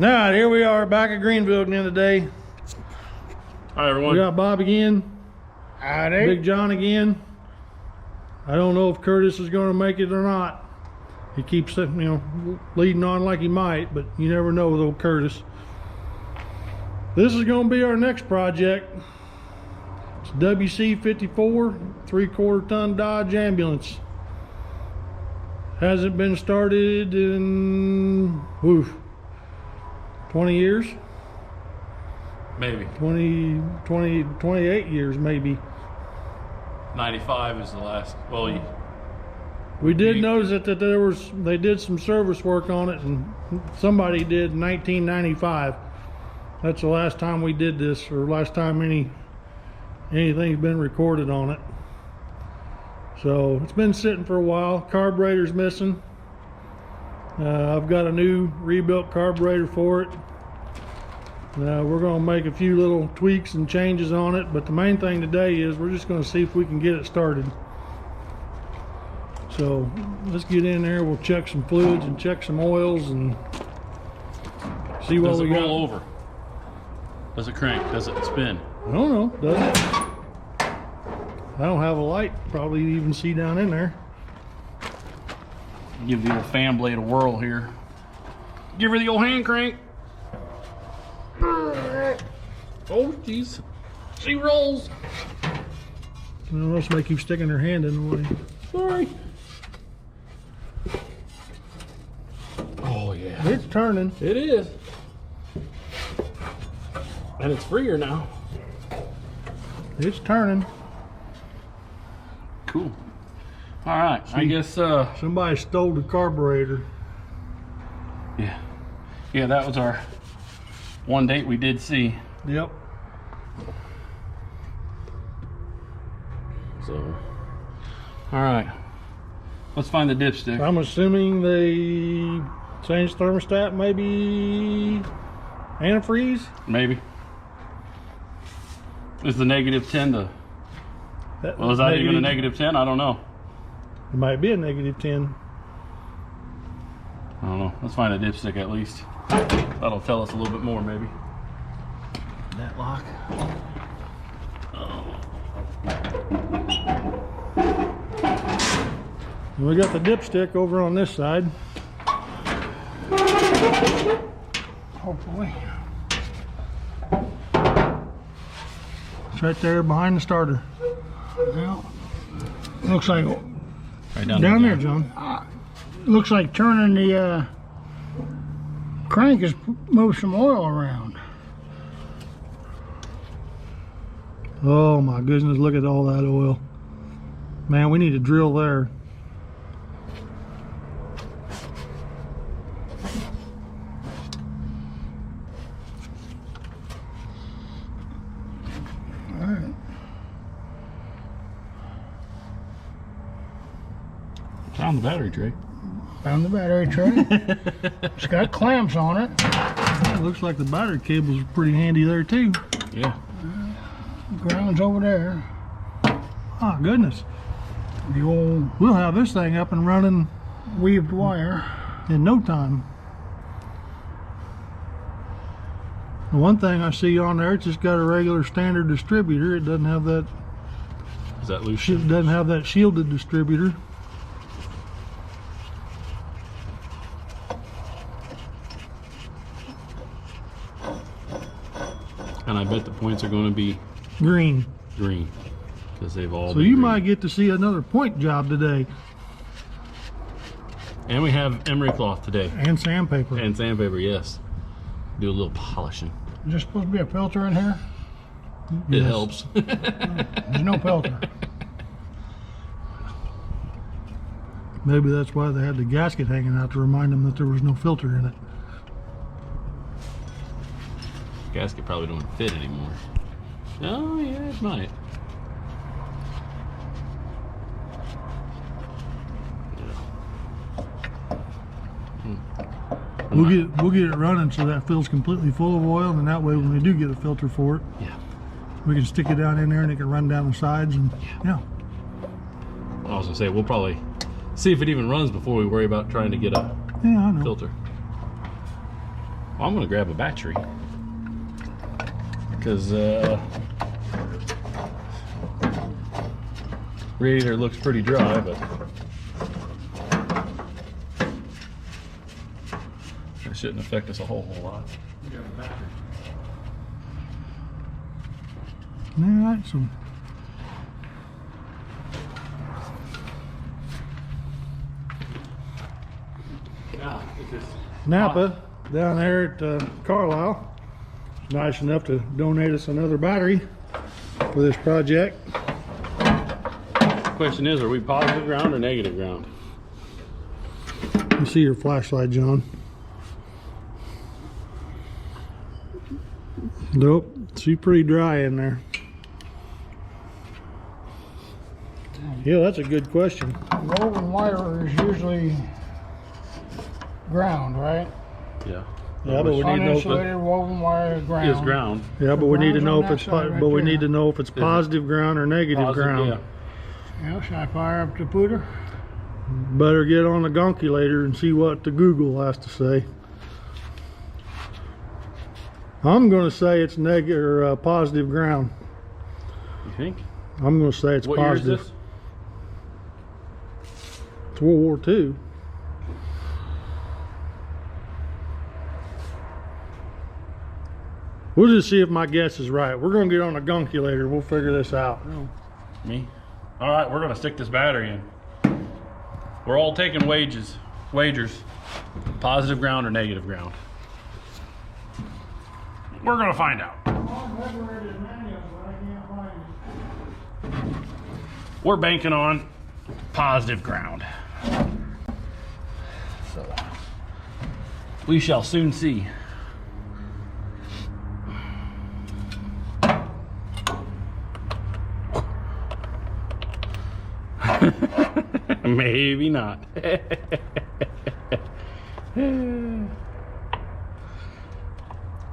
All right, here we are back at Greenville again today. Hi everyone. We got Bob again. Howdy. Big John again. I don't know if Curtis is going to make it or not. He keeps, leading on like he might, but you never know with old Curtis. This is going to be our next project. It's WC54 3/4 ton Dodge Ambulance. Hasn't been started in 20 years? Maybe. 28 years maybe. 95 is the last. Well, We did notice that they did some service work on it, and somebody did in 1995. That's the last time we did this, or last time anything's been recorded on it. So it's been sitting for a while. Carburetor's missing. I've got a new rebuilt carburetor for it. We're going to make a few little tweaks and changes on it, but the main thing today is we're just going to see if we can get it started. So let's get in there. We'll check some fluids and check some oils and see what we got. Does it roll over? Does it crank? Does it spin? I don't know. Does it? I don't have a light. Probably even see down in there. Give the old fan blade a whirl here. Give her the old hand crank. Oh, jeez. She rolls. Well, let's make you sticking her hand in the way. Sorry. Oh, yeah. It's turning. It is. And it's freer now. It's turning. Cool. All right. I guess. Somebody stole the carburetor. Yeah. Yeah, that was our one date we did see. Yep. So, all right. Let's find the dipstick. I'm assuming they changed thermostat, maybe antifreeze? Maybe. Is the -10 the... Well, is that even a -10? I don't know. It might be a -10. I don't know. Let's find a dipstick at least. That'll tell us a little bit more, maybe. That lock. We got the dipstick over on this side. Hopefully. It's right there behind the starter. Well, looks like Right Down there, John. looks like turning the crank has moved some oil around. Oh my goodness, look at all that oil. Man, we need to drill there. All right. Found the battery tray. Found the battery tray. It's got clamps on it. It looks like the battery cables are pretty handy there too. Yeah. Ground's over there. Oh goodness. The old We'll have this thing up and running weaved wire. in no time. The one thing I see on there, it's just got a regular standard distributor. It doesn't have that. Is that loose? It doesn't have that shielded distributor. And I bet the points are going to be Green. green because they've all So been you green. might get to see another point job today. And we have emery cloth today. And sandpaper. And sandpaper, yes. Do a little polishing. Is there supposed to be a filter in here? It Yes. helps. There's no filter. Maybe that's why they had the gasket hanging out to remind them that there was no filter in it. Gasket probably don't fit anymore. Oh yeah, it might. We'll get it running so that fills completely full of oil, and that way when we do get a filter for it, Yeah. we can stick it down in there and it can run down the sides, and yeah. I was gonna say we'll probably see if it even runs before we worry about trying to get a Yeah, I know. filter. I'm gonna grab a battery because radiator looks pretty dry, but it shouldn't affect us a whole lot. Grab a battery. All right, so Yeah, it's just Napa down there at Carlisle is nice enough to donate us another battery for this project. question is, are we positive ground or negative ground? You see your flashlight, John? Nope, she's pretty dry in there. Yeah, that's a good question. Woven wire is usually ground, right? Yeah. Yeah, but we need to know if Uninsulated woven wire is ground. Is ground. yeah, but we need to Ground's know on if that it's side right but we there. need to know if it's positive ground or negative Positive, ground. yeah. Yeah, should I fire up the pooter? Better get on the gonkulator and see what the Google has to say. I'm going to say it's negative or positive ground. You think? I'm going to say it's What positive. year is this? It's World War II. We'll just see if my guess is right. We're going to get on a gonkulator. We'll figure this out. Me? All right, we're gonna stick this battery in. We're all taking wagers. Positive ground or negative ground. We're gonna find out. We're banking on positive ground. So we shall soon see. Maybe not.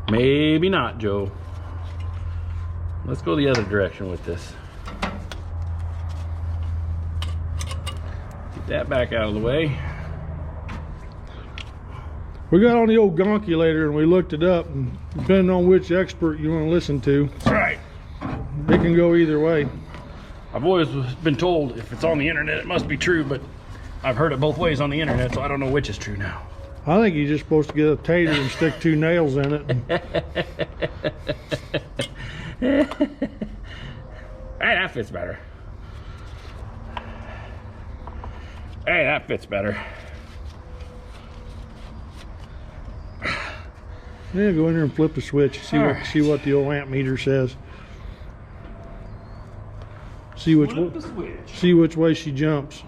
Maybe not, Joe. Let's go the other direction with this. Get that back out of the way. We got on the old gonkulator and we looked it up, and depending on which expert you want to listen to, That's right. it can go either way. I've always been told if it's on the internet, it must be true, but I've heard it both ways on the internet, so I don't know which is true now. I think you're just supposed to get a tater and stick 2 nails in it. Hey, that fits better. Hey, that fits better. Yeah, go in there and flip the switch. See what the old amp meter says. See which way she jumps.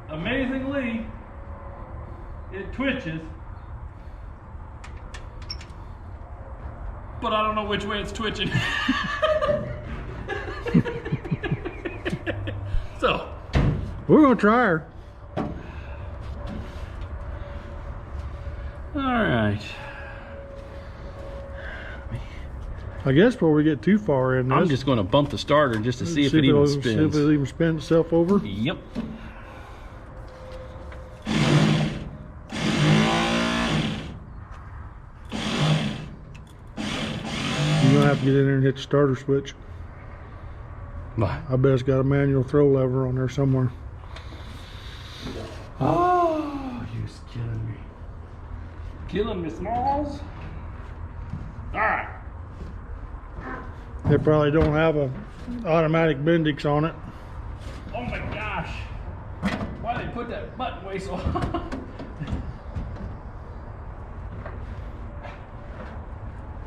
Amazingly, it twitches, but I don't know which way it's twitching. So, We're gonna try her. all right. I guess before we get too far in this, I'm just going to bump the starter just to see if it even see if spins. it even spins itself over. Yep. You're gonna have to get in there and hit the starter switch. I bet it's got a manual throw lever on there somewhere. Oh, you're killing me. Killing me, Smalls. All right. They probably don't have a automatic Bendix on it. Oh my gosh. Why they put that button way so high?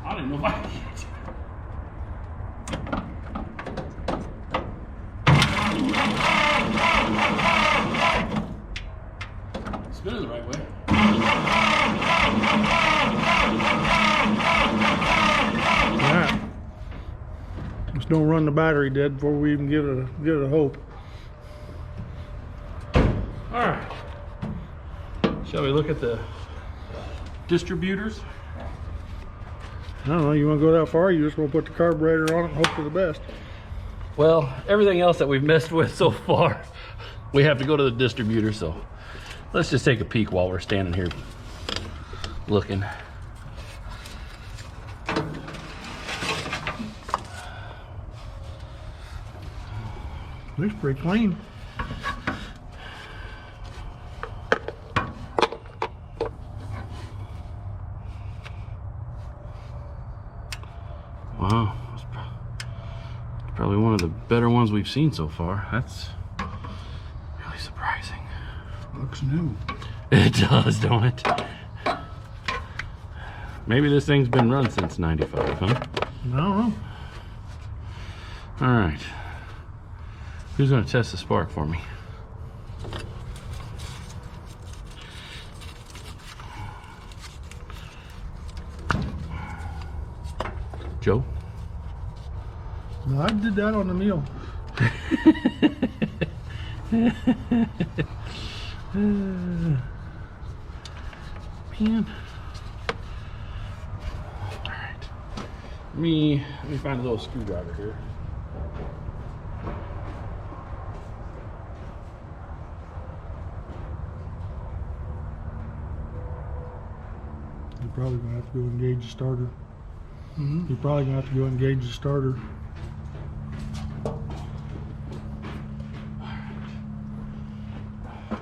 I don't even know if I can get it. Spin it the right way. Alright. Just don't run the battery dead before we even give it a hope. Alright. Shall we look at the distributors? I don't know, you want to go that far? You just want to put the carburetor on it and hope for the best. Well, everything else that we've messed with so far, we have to go to the distributor, so let's just take a peek while we're standing here looking. Looks pretty clean. Wow, it's probably one of the better ones we've seen so far. That's really surprising. Looks new. It does, don't it? Maybe this thing's been run since '95, huh? I don't know. All right. Who's gonna test the spark for me? Joe? No, I did that on the meal. Man. All right. Let me find a little screwdriver here. You're probably gonna have to go engage the starter. You're probably gonna have to go engage the starter.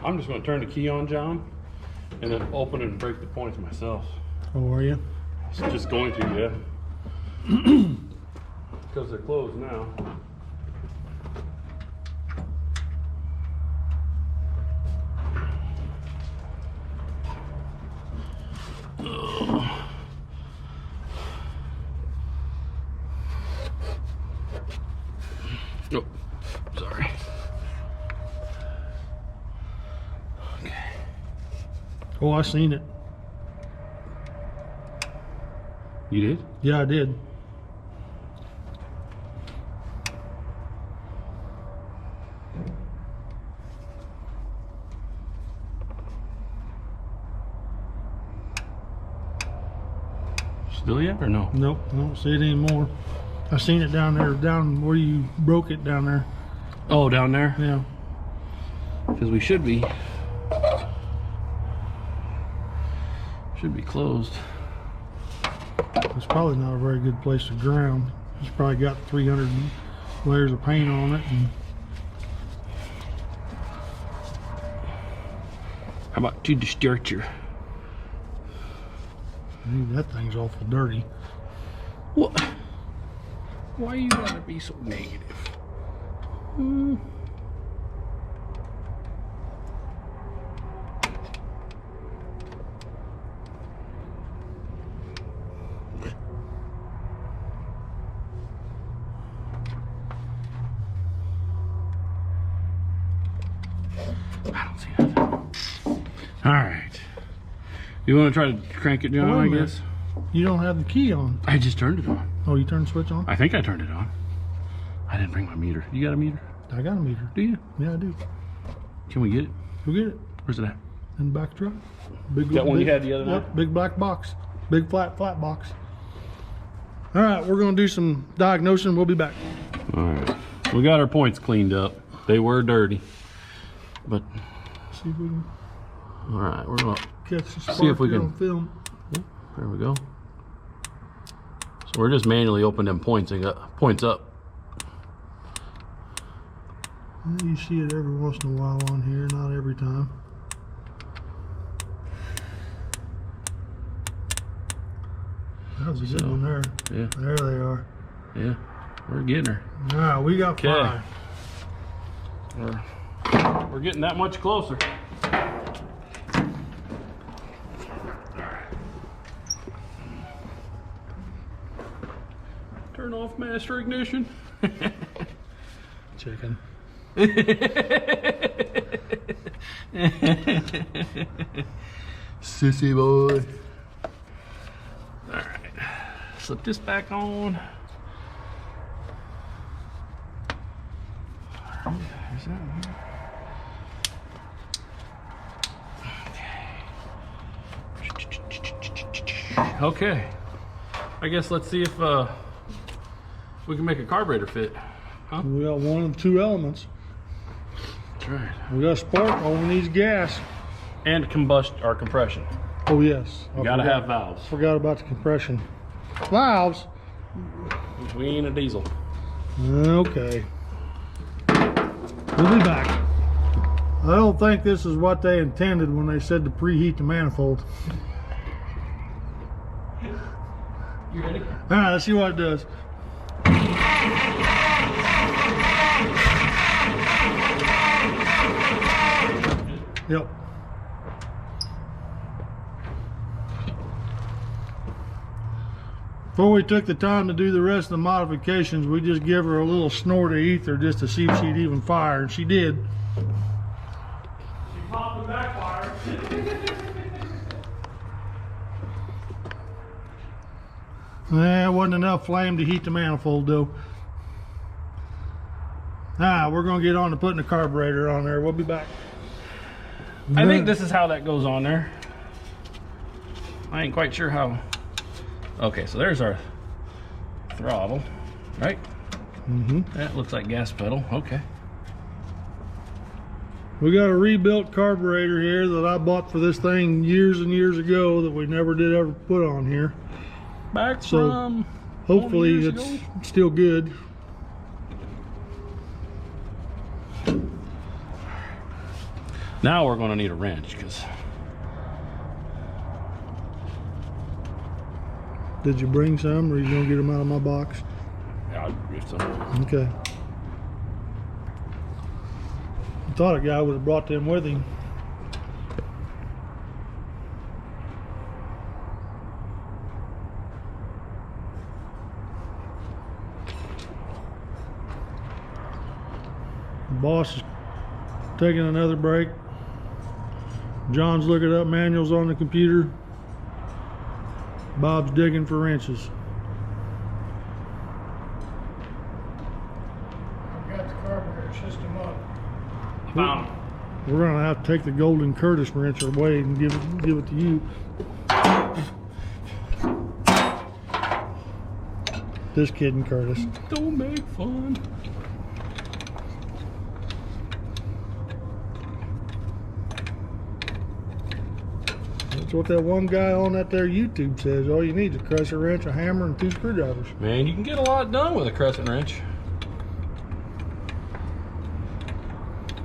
I'm just going to turn the key on, John, and then open it and break the points myself. Oh, are you? It's just going to, yeah. Because they're closed now. Oh, sorry. Oh, I seen it. You did? Yeah, I did. Still yet or no? Nope, I don't see it anymore. I seen it down there, down where you broke it down there. Oh, down there? Yeah. Because we should be closed. It's probably not a very good place to ground. It's probably got 300 layers of paint on it. And How about to the starter? that thing's awful dirty. What? Why you gotta be so negative? I don't see nothing. All right. You want to try to crank it, John, Wait a I minute. guess? You don't have the key on. I just turned it on. Oh, you turned the switch on? I think I turned it on. I didn't bring my meter. You got a meter? I got a meter. Do you? Yeah, I do. Can we get it? Go get it. Where's it at? In the back of the truck. Big, That one you big- had the other night? Yep, big black box. Big flat box. All right, we're going to do some diagnosing. We'll be back. All right. We got our points cleaned up. They were dirty. But, See if we can all right. We're going to catch the spark See if we here can- on film. There we go. So we're just manually opening them points up. You see it every once in a while on here, not every time. That was a good So, one there. Yeah, There they are. yeah. We're getting her. All right, we got 5. We're getting that much closer. Turn off master ignition. Chicken. Sissy boy. All right, slip this back on. There's that one. Okay. I guess let's see if we can make a carburetor fit. Huh? We got one of 2 elements. That's right. We got spark, all we need is gas. And combustion or compression. Oh yes. You gotta have valves. Forgot about the compression. Valves? We ain't a diesel. Okay. We'll be back. I don't think this is what they intended when they said to preheat the manifold. You ready? Alright, let's see what it does. Yep. Before we took the time to do the rest of the modifications, we just give her a little snort of ether just to see if she'd even fire, and she did. She popped the backfire. There wasn't enough flame to heat the manifold though. We're gonna get on to putting the carburetor on there. We'll be back. I think this is how that goes on there. I ain't quite sure how. Okay, so there's our throttle, right? Mm-hmm. That looks like gas pedal. Okay. We got a rebuilt carburetor here that I bought for this thing years and years ago that we never did ever put on here. Back So from hopefully 20 it's years ago. still good. Now we're going to need a wrench because. Did you bring some, or are you gonna get them out of my box? Yeah, I'll get some. Okay. I thought a guy would have brought them with him. The boss is taking another break. John's looking up manuals on the computer. Bob's digging for wrenches. I've got the carburetor system up. Found it. We're gonna have to take the Golden Curtis wrench away and give it to you. Just kidding, Curtis. Don't make fun. That's what that one guy on that there YouTube says. All you need is a crescent wrench, a hammer, and 2 screwdrivers. Man, you can get a lot done with a crescent wrench.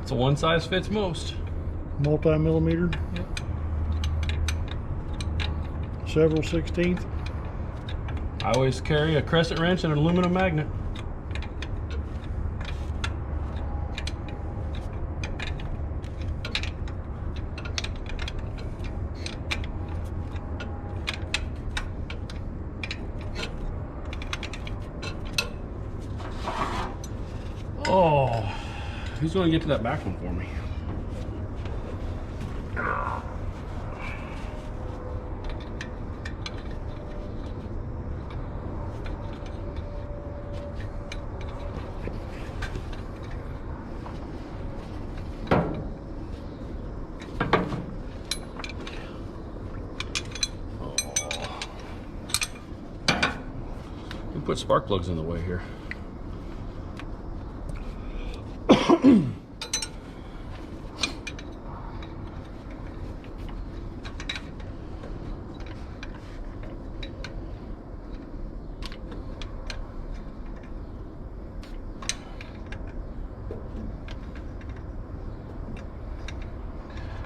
It's a one size fits most. Multi-millimeter. Yep. Several 16th. I always carry a crescent wrench and an aluminum magnet. Oh, who's going to get to that back one for me? We put spark plugs in the way here.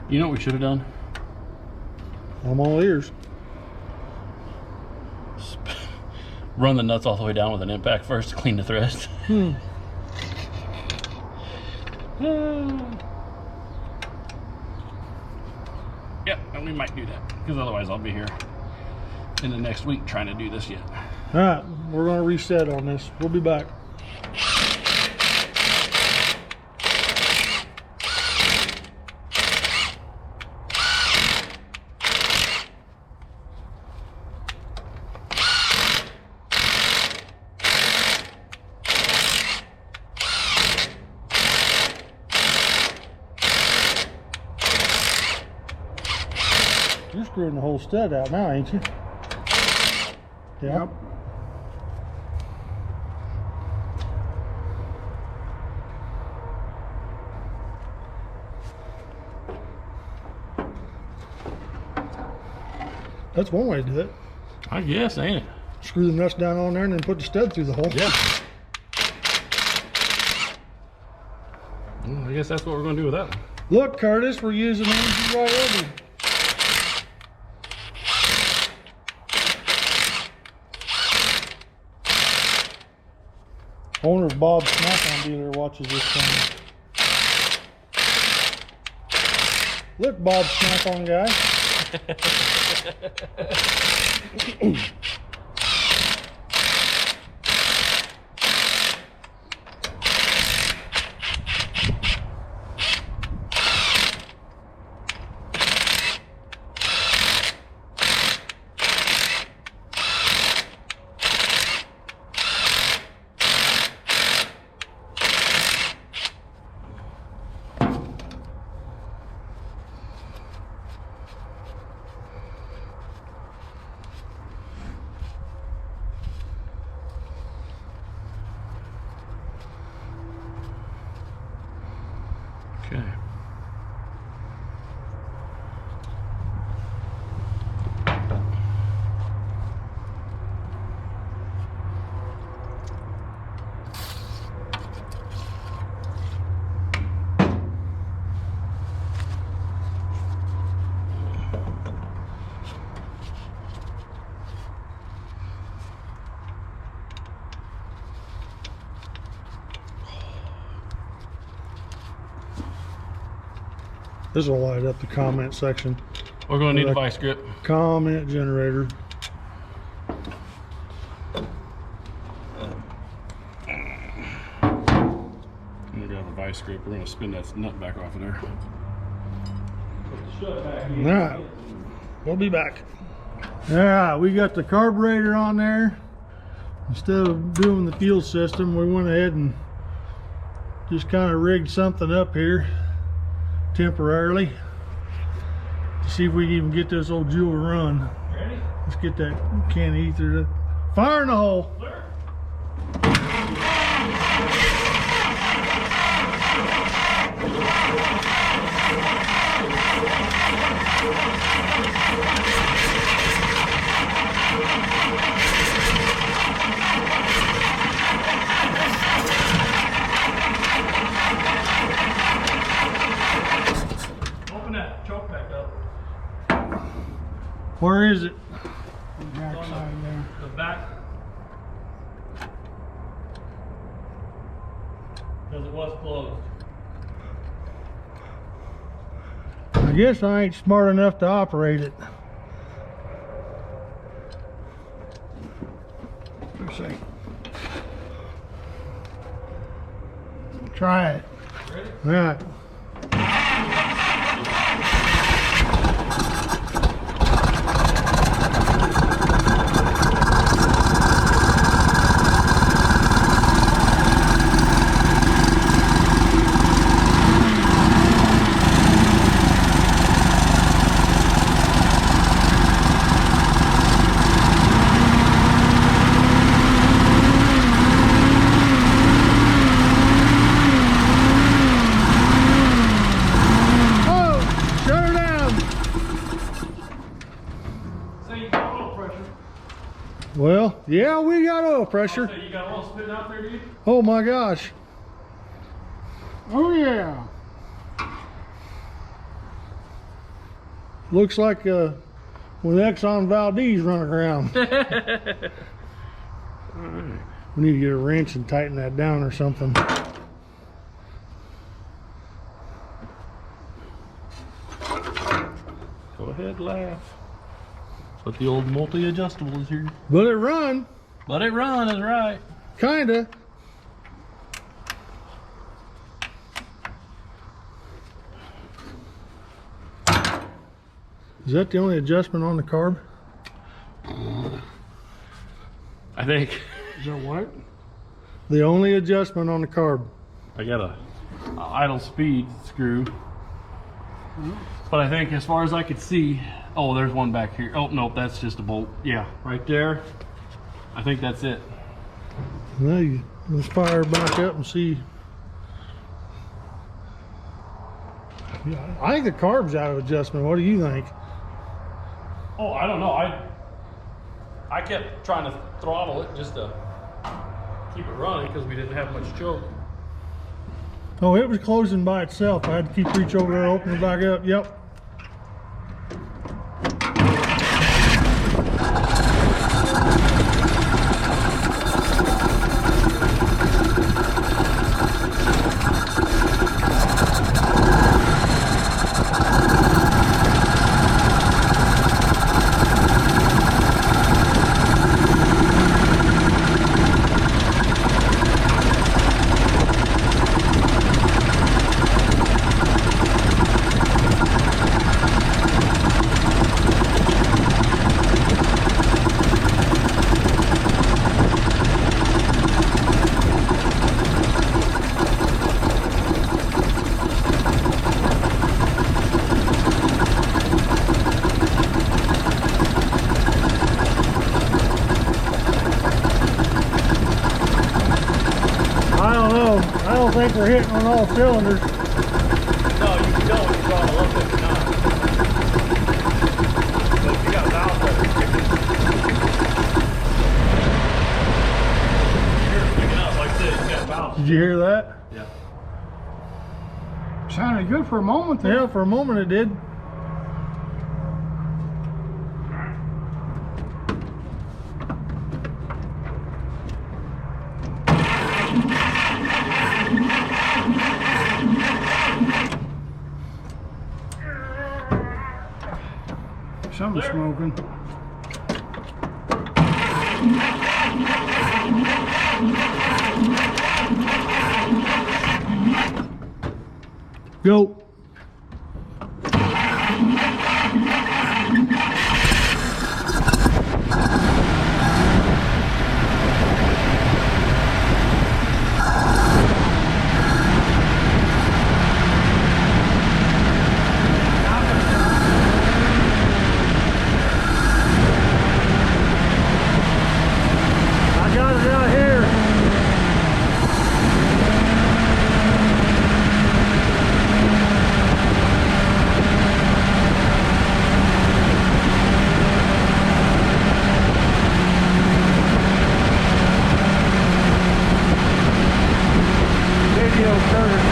You know what we should have done? I'm all ears. Run the nuts all the way down with an impact first to clean the threads. Yep, and we might do that because otherwise I'll be here in the next week trying to do this yet. All right, we're gonna reset on this. We'll be back. You're screwing the whole stud out now, ain't you? Yeah. That's one way to do it. I guess, ain't it? Screw the nuts down on there and then put the stud through the hole. Yeah. Well, I guess that's what we're going to do with that one. Look, Curtis, we're using energy right over. I wonder if Bob's Snap-on dealer watches this thing. Look, Bob Snap-on guy. Okay. This will light up the comment section. We're going to need a vice grip. Comment generator. I'm going to grab a vice grip. We're going to spin that nut back off of there. All right, we'll be back. All right, we got the carburetor on there. Instead of doing the fuel system, we went ahead and just kind of rigged something up here temporarily to see if we can even get this old jewel run. Ready? Let's get that can of ether. Fire in the hole. Clear. Open that choke back up. Where is it? Back side there. The back. Because it was closed. I guess I ain't smart enough to operate it. Let's see. Try it. Ready? All right. Well, yeah, we got oil pressure. So you got a little spit out there, dude? Oh my gosh. Oh yeah. Looks like when Exxon Valdez running around. Alright. We need to get a wrench and tighten that down or something. Go ahead, laugh. But the old multi-adjustable is here. Let it run. Let it run is right. Kinda. Is that the only adjustment on the carb? I think. Is that what? The only adjustment on the carb. I got a idle speed screw. But I think as far as I could see, oh, there's one back here. Oh, nope, that's just a bolt. Yeah, right there. I think that's it. Now let's fire back up and see. Yeah, I think the carb's out of adjustment. What do you think? Oh, I don't know. I kept trying to throttle it just to keep it running because we didn't have much choke. Oh, it was closing by itself. I had to keep reach over there, open it back up. Yep. I don't think we're hitting on all cylinders. No, you can tell when you throttle up if you're not. But if you got valve pressure you're picking up like this, you got valve. Did you hear that? Yeah. Sounded good for a moment there. Yeah, for a moment it did. Something's smoking. Go. I got it out here. Video started.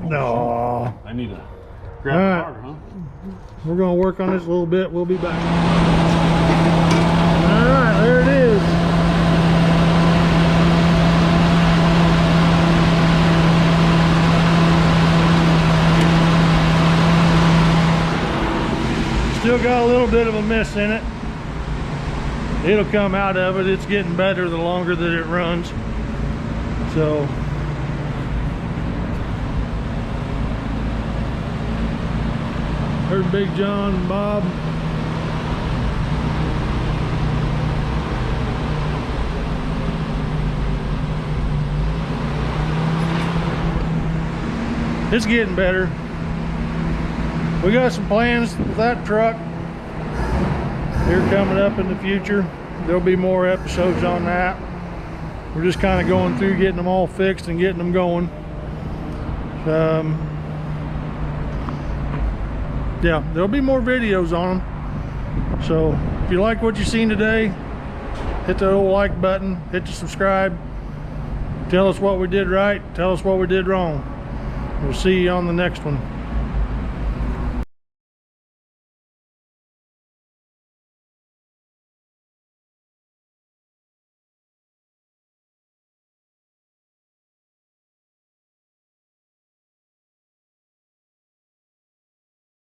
No. I need to grab All the right. card, huh? We're gonna work on this a little bit. We'll be back. All right, there it is. Still got a little bit of a mess in it. It'll come out of it. It's getting better the longer that it runs. So there's Big John and Bob. It's getting better. We got some plans with that truck here coming up in the future. There'll be more episodes on that. We're just kind of going through getting them all fixed and getting them going. Yeah, there'll be more videos on them. So if you like what you've seen today, hit that old like button, hit the subscribe, tell us what we did right, tell us what we did wrong. We'll see you on the next one.